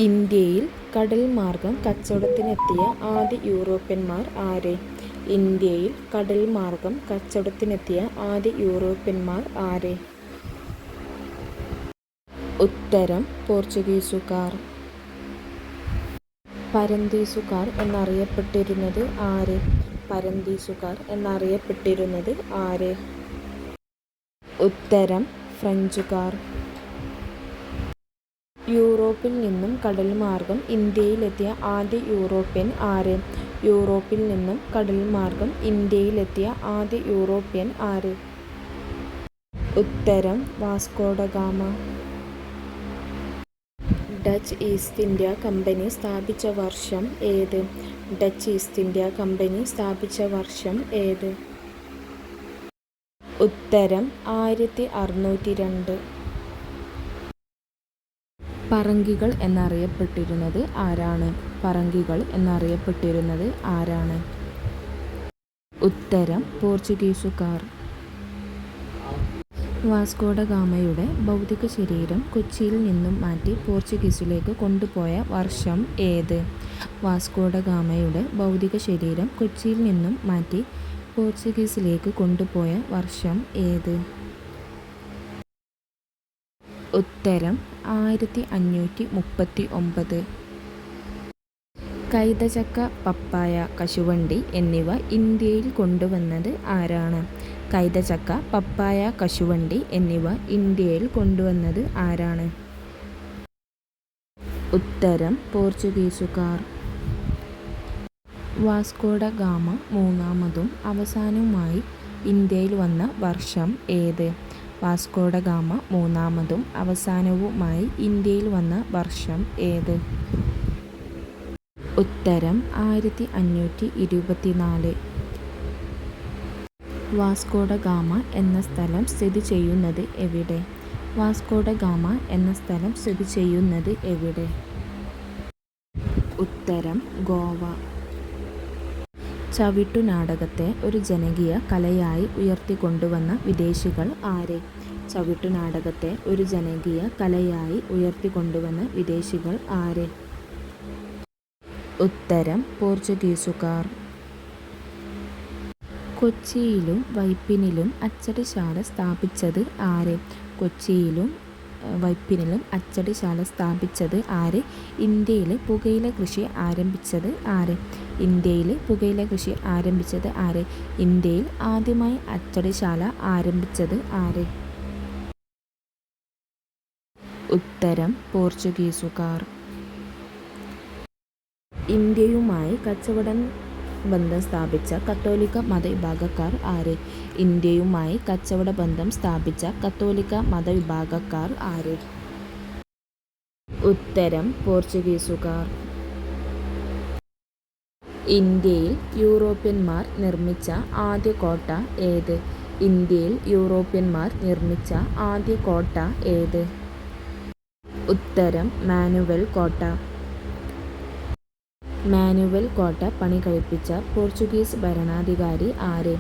ഇന്ത്യയിൽ കടൽ മാർഗം കച്ചവടത്തിനെത്തിയ ആദ്യ യൂറോപ്യന്മാർ ആര്? ഇന്ത്യയിൽ കടൽ മാർഗം കച്ചവടത്തിനെത്തിയ ആദ്യ യൂറോപ്യന്മാർ ആര്? ഉത്തരം പോർച്ചുഗീസുകാർ. പരന്തീസുകാർ എന്നറിയപ്പെട്ടിരുന്നത് ആര്? പരന്തീസുകാർ എന്നറിയപ്പെട്ടിരുന്നത് ആര്? ഉത്തരം ഫ്രഞ്ചുകാർ. യൂറോപ്പിൽ നിന്നും കടൽ മാർഗം ഇന്ത്യയിലെത്തിയ ആദ്യ യൂറോപ്യൻ ആര്? യൂറോപ്പിൽ നിന്നും കടൽ മാർഗം ഇന്ത്യയിലെത്തിയ ആദ്യ യൂറോപ്യൻ ആര്? ഉത്തരം Vasco da Gama. Dutch East India Company സ്ഥാപിച്ച വർഷം ഏത്? ഡച്ച് ഈസ്റ്റ് ഇന്ത്യ കമ്പനി സ്ഥാപിച്ച വർഷം ഏത്? ഉത്തരം 1602. പറങ്കികൾ എന്നറിയപ്പെട്ടിരുന്നത് ആരാണ്? പറങ്കികൾ എന്നറിയപ്പെട്ടിരുന്നത് ആരാണ്? ഉത്തരം പോർച്ചുഗീസുകാർ. വാസ്കോ ഡ ഗാമയുടെ ഭൗതിക ശരീരം കൊച്ചിയിൽ നിന്നും മാറ്റി പോർച്ചുഗീസിലേക്ക് കൊണ്ടുപോയ വർഷം ഏത്? വാസ്കോ ഡ ഗാമയുടെ ഭൗതിക ശരീരം കൊച്ചിയിൽ നിന്നും മാറ്റി പോർച്ചുഗീസിലേക്ക് കൊണ്ടുപോയ വർഷം ഏത്? ഉത്തരം 1539. കൈതചക്ക, പപ്പായ, കശുവണ്ടി എന്നിവ ഇന്ത്യയിൽ കൊണ്ടുവന്നത് ആരാണ്? കൈതചക്ക, പപ്പായ, കശുവണ്ടി എന്നിവ ഇന്ത്യയിൽ കൊണ്ടുവന്നത് ആരാണ്? ഉത്തരം പോർച്ചുഗീസുകാർ. വാസ്കോ ഡ ഗാമ മൂന്നാമതും അവസാനവുമായി ഇന്ത്യയിൽ വന്ന വർഷം ഏത്? വാസ്കോ ഡ ഗാമ മൂന്നാമതും അവസാനവുമായി ഇന്ത്യയിൽ വന്ന വർഷം ഏത്? ഉത്തരം 1524. വാസ്കോ ഡ ഗാമ എന്ന സ്ഥലം സ്ഥിതി ചെയ്യുന്നത് എവിടെ? വാസ്കോ ഡ ഗാമ എന്ന സ്ഥലം സ്ഥിതി ചെയ്യുന്നത് എവിടെ? ഉത്തരം ഗോവ. ചവിട്ടുനാടകത്തെ ഒരു ജനകീയ കലയായി ഉയർത്തിക്കൊണ്ടുവന്ന വിദേശികൾ ആര്? ചവിട്ടുനാടകത്തെ ഒരു ജനകീയ കലയായി ഉയർത്തിക്കൊണ്ടുവന്ന വിദേശികൾ ആര്? ഉത്തരം പോർച്ചുഗീസുകാർ. കൊച്ചിയിലും വൈപ്പിനിലും അച്ചടിശാല സ്ഥാപിച്ചത് ആര്? കൊച്ചിയിലും വൈപ്പിനിലും അച്ചടിശാല സ്ഥാപിച്ചത് ആര്? ഇന്ത്യയിൽ പുകയില കൃഷി ആരംഭിച്ചത് ആര്? ഇന്ത്യയിൽ പുകയില കൃഷി ആരംഭിച്ചത് ആര്? ഇന്ത്യയിൽ ആദ്യമായി അച്ചടിശാല ആരംഭിച്ചത് ആര്? ഉത്തരം പോർച്ചുഗീസുകാർ. ഇന്ത്യയുമായി കച്ചവട ബന്ധം സ്ഥാപിച്ച കത്തോലിക്ക മതവിഭാഗക്കാർ ആര്? ഇന്ത്യയുമായി കച്ചവട ബന്ധം സ്ഥാപിച്ച കത്തോലിക്ക മതവിഭാഗക്കാർ ആര്? ഉത്തരം പോർച്ചുഗീസുകാർ. ഇന്ത്യയിൽ യൂറോപ്യന്മാർ നിർമ്മിച്ച ആദ്യ കോട്ട ഏത്? ഇന്ത്യയിൽ യൂറോപ്യന്മാർ നിർമ്മിച്ച ആദ്യ കോട്ട ഏത്? ഉത്തരം മാനുവൽ കോട്ട. മാനുവൽ കോട്ട പണികഴിപ്പിച്ച പോർച്ചുഗീസ് ഭരണാധികാരി ആര്?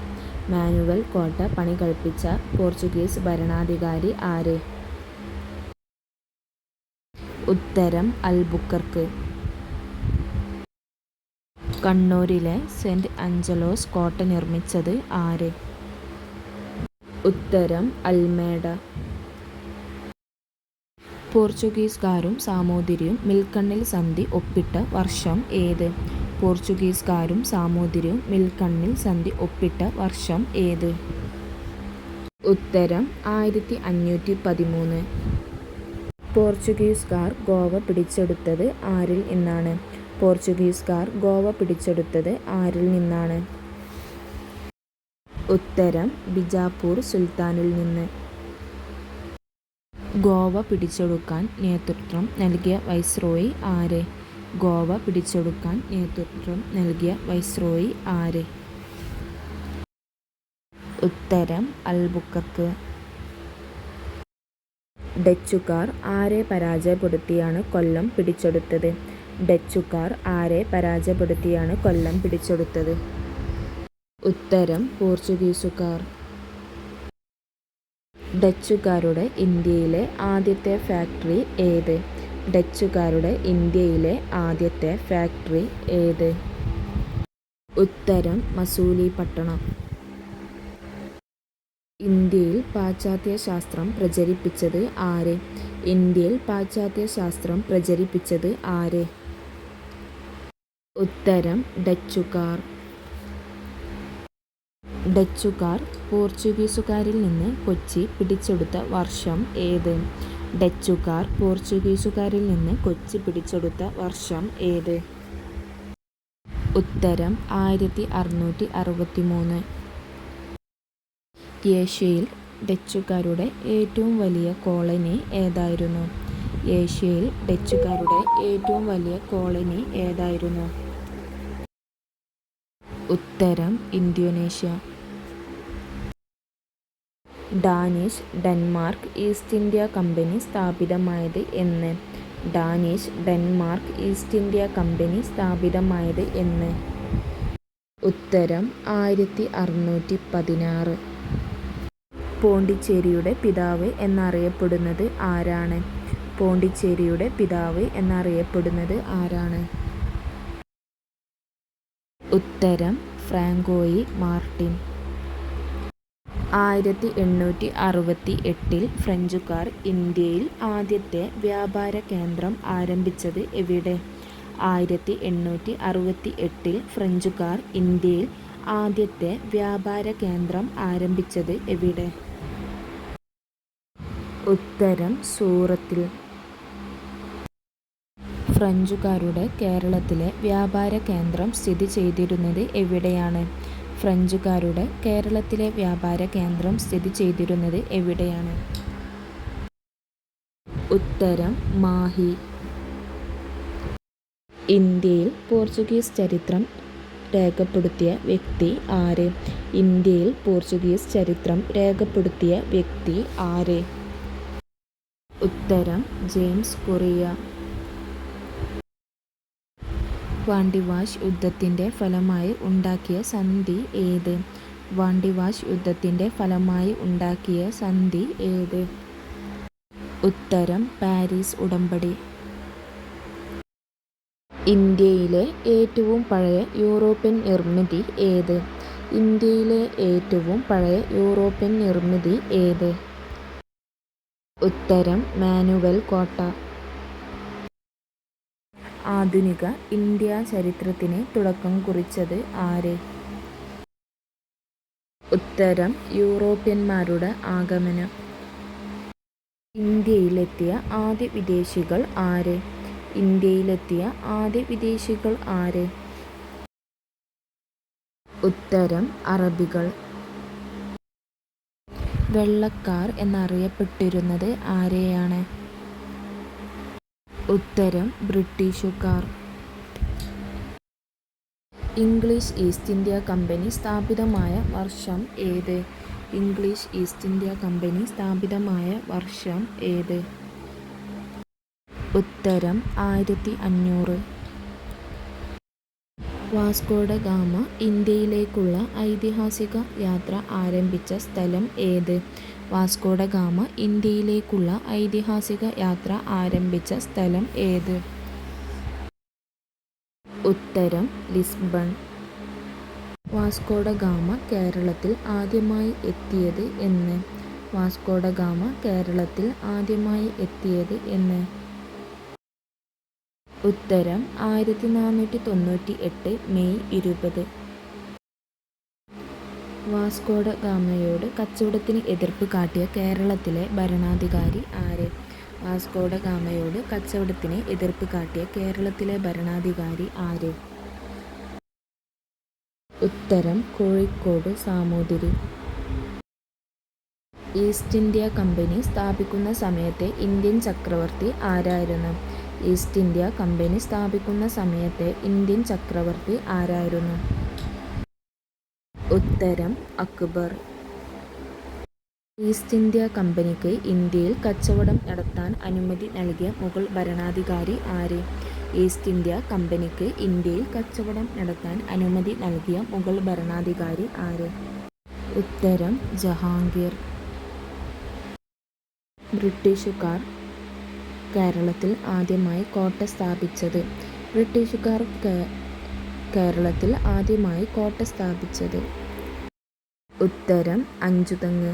മാനുവൽ കോട്ട പണികഴിപ്പിച്ച പോർച്ചുഗീസ് ഭരണാധികാരി ആര്? ഉത്തരം അൽബുക്കർക്ക്. കണ്ണൂരിലെ സെന്റ് ആഞ്ചലോസ് കോട്ട നിർമ്മിച്ചത് ആര്? ഉത്തരം അൽമേഡ. പോർച്ചുഗീസുകാരും സാമൂതിരിയും മിൽക്കണ്ണിൽ സന്ധി ഒപ്പിട്ട വർഷം ഏത്? പോർച്ചുഗീസുകാരും സാമൂതിരിയും മിൽക്കണ്ണിൽ സന്ധി ഒപ്പിട്ട വർഷം ഏത്? ഉത്തരം 1513. പോർച്ചുഗീസുകാർ ഗോവ പിടിച്ചെടുത്തത് ആരിൽ നിന്നാണ്? പോർച്ചുഗീസുകാർ ഗോവ പിടിച്ചെടുത്തത് ആരിൽ നിന്നാണ്? ഉത്തരം ബിജാപ്പൂർ സുൽത്താനിൽ നിന്ന്. ഗോവ പിടിച്ചെടുക്കാൻ നേതൃത്വം നൽകിയ വൈസ്രോയി ആര്? ഗോവ പിടിച്ചെടുക്കാൻ നേതൃത്വം നൽകിയ വൈസ്രോയി ആര്? ഉത്തരം അൽബുക്കർക്ക്. ഡച്ചുകാർ ആരെ പരാജയപ്പെടുത്തിയാണ് കൊല്ലം പിടിച്ചെടുത്തത്? ഡച്ചുകാർ ആരെ പരാജയപ്പെടുത്തിയാണ് കൊല്ലം പിടിച്ചെടുത്തത്? ഉത്തരം പോർച്ചുഗീസുകാർ. ഡച്ചുകാരുടെ ഇന്ത്യയിലെ ആദ്യത്തെ ഫാക്ടറി ഏത്? ഡച്ചുകാരുടെ ഇന്ത്യയിലെ ആദ്യത്തെ ഫാക്ടറി ഏത്? ഉത്തരം മസൂലിപട്ടണം. ഇന്ത്യയിൽ പാശ്ചാത്യ ശാസ്ത്രം പ്രചരിപ്പിച്ചത് ആര്? ഇന്ത്യയിൽ പാശ്ചാത്യ ശാസ്ത്രം പ്രചരിപ്പിച്ചത് ആര്? ഉത്തരം ഡച്ചുകാർ. ഡച്ചുകാർ പോർച്ചുഗീസുകാരിൽ നിന്ന് കൊച്ചി പിടിച്ചെടുത്ത വർഷം ഏത്? ഡച്ചുകാർ പോർച്ചുഗീസുകാരിൽ നിന്ന് കൊച്ചി പിടിച്ചെടുത്ത വർഷം ഏത്? ഉത്തരം 1663. ഏഷ്യയിൽ ഡച്ചുകാരുടെ ഏറ്റവും വലിയ കോളനി ഏതായിരുന്നു? ഏഷ്യയിൽ ഡച്ചുകാരുടെ ഏറ്റവും വലിയ കോളനി ഏതായിരുന്നു? ഉത്തരം Indonesia. Danish Denmark east India company സ്ഥാപിതമായത് എന്ന്? Danish Denmark east India company സ്ഥാപിതമായത് എന്ന്? ഉത്തരം 1616. പോണ്ടിച്ചേരിയുടെ പിതാവ് എന്നറിയപ്പെടുന്നത് ആരാണ്? പോണ്ടിച്ചേരിയുടെ പിതാവ് എന്നറിയപ്പെടുന്നത് ആരാണ്? ഉത്തരം ഫ്രാങ്കോയി മാർട്ടിൻ. 1868 ഫ്രഞ്ചുകാർ ഇന്ത്യയിൽ ആദ്യത്തെ വ്യാപാര കേന്ദ്രം ആരംഭിച്ചത് എവിടെ? 1868 ഫ്രഞ്ചുകാർ ഇന്ത്യയിൽ ആദ്യത്തെ വ്യാപാര കേന്ദ്രം ആരംഭിച്ചത് എവിടെ? ഉത്തരം സൂറത്തിൽ. ഫ്രഞ്ചുകാരുടെ കേരളത്തിലെ വ്യാപാര കേന്ദ്രം സ്ഥിതി ചെയ്തിരുന്നത് എവിടെയാണ്? ഫ്രഞ്ചുകാരുടെ കേരളത്തിലെ വ്യാപാര കേന്ദ്രം സ്ഥിതി ചെയ്തിരുന്നത് എവിടെയാണ്? ഉത്തരം മാഹി. ഇന്ത്യയിൽ പോർച്ചുഗീസ് ചരിത്രം രേഖപ്പെടുത്തിയ വ്യക്തി ആര്? ഇന്ത്യയിൽ പോർച്ചുഗീസ് ചരിത്രം രേഖപ്പെടുത്തിയ വ്യക്തി ആര്? ഉത്തരം ജെയിംസ് കൊറിയ. വാണ്ടിവാഷ് യുദ്ധത്തിൻ്റെ ഫലമായി ഉണ്ടാക്കിയ സന്ധി ഏത്? വാണ്ടിവാഷ് യുദ്ധത്തിൻ്റെ ഫലമായി ഉണ്ടാക്കിയ സന്ധി ഏത്? ഉത്തരം പാരീസ് ഉടമ്പടി. ഇന്ത്യയിലെ ഏറ്റവും പഴയ യൂറോപ്യൻ നിർമ്മിതി ഏത്? ഇന്ത്യയിലെ ഏറ്റവും പഴയ യൂറോപ്യൻ നിർമ്മിതി ഏത്? ഉത്തരം മാനുവൽ കോട്ട. ആധുനിക ഇന്ത്യാ ചരിത്രത്തിന് തുടക്കം കുറിച്ചത് ആര്? ഉത്തരം യൂറോപ്യന്മാരുടെ ആഗമനം. ഇന്ത്യയിലെത്തിയ ആദ്യ വിദേശികൾ ആര്? ഇന്ത്യയിലെത്തിയ ആദ്യ വിദേശികൾ ആര്? ഉത്തരം അറബികൾ. വെള്ളക്കാർ എന്നറിയപ്പെട്ടിരുന്നത് ആരെയാണ്? ഉത്തരം ബ്രിട്ടീഷുകാർ. ഇംഗ്ലീഷ് ഈസ്റ്റ് ഇന്ത്യ കമ്പനി സ്ഥാപിതമായ വർഷം ഏത്? ഇംഗ്ലീഷ് ഈസ്റ്റ് ഇന്ത്യ കമ്പനി സ്ഥാപിതമായ വർഷം ഏത്? ഉത്തരം 1500. വാസ്കോ ഡ ഗാമ ഇന്ത്യയിലേക്കുള്ള ഐതിഹാസിക യാത്ര ആരംഭിച്ച സ്ഥലം ഏത്? വാസ്കോ ഡ ഗാമ ഇന്ത്യയിലേക്കുള്ള ഐതിഹാസിക യാത്ര ആരംഭിച്ച സ്ഥലം ഏത്? ഉത്തരം ലിസ്ബൺ. വാസ്കോ ഡ ഗാമ കേരളത്തിൽ ആദ്യമായി എത്തിയത് എന്ന്? വാസ്കോ ഡ ഗാമ കേരളത്തിൽ ആദ്യമായി എത്തിയത് എന്ന്? ഉത്തരം 1498 മെയ് 20. വാസ്കോ ഡ ഗാമയോട് കച്ചവടത്തിന് എതിർപ്പ് കാട്ടിയ കേരളത്തിലെ ഭരണാധികാരി ആര്? വാസ്കോ ഡ ഗാമയോട് കച്ചവടത്തിന് എതിർപ്പ് കാട്ടിയ കേരളത്തിലെ ഭരണാധികാരി ആര്? ഉത്തരം Kozhikode Samoothiri. East India company സ്ഥാപിക്കുന്ന സമയത്തെ ഇന്ത്യൻ ചക്രവർത്തി ആരായിരുന്നു? ഈസ്റ്റ് ഇന്ത്യ കമ്പനി സ്ഥാപിക്കുന്ന സമയത്തെ ഇന്ത്യൻ ചക്രവർത്തി ആരായിരുന്നു? ഉത്തരം അക്ബർ. ഈസ്റ്റ് ഇന്ത്യ കമ്പനിക്ക് ഇന്ത്യയിൽ കച്ചവടം നടത്താൻ അനുമതി നൽകിയ മുഗൾ ഭരണാധികാരി ആര്? ഈസ്റ്റ് ഇന്ത്യ കമ്പനിക്ക് ഇന്ത്യയിൽ കച്ചവടം നടത്താൻ അനുമതി നൽകിയ മുഗൾ ഭരണാധികാരി ആര്? ഉത്തരം ജഹാംഗീർ. ബ്രിട്ടീഷുകാർ കേരളത്തിൽ ആദ്യമായി കോട്ട സ്ഥാപിച്ചത്? ബ്രിട്ടീഷുകാർ കേരളത്തിൽ ആദ്യമായി കോട്ട സ്ഥാപിച്ചത്. ഉത്തരം അഞ്ചുതെങ്ങ്.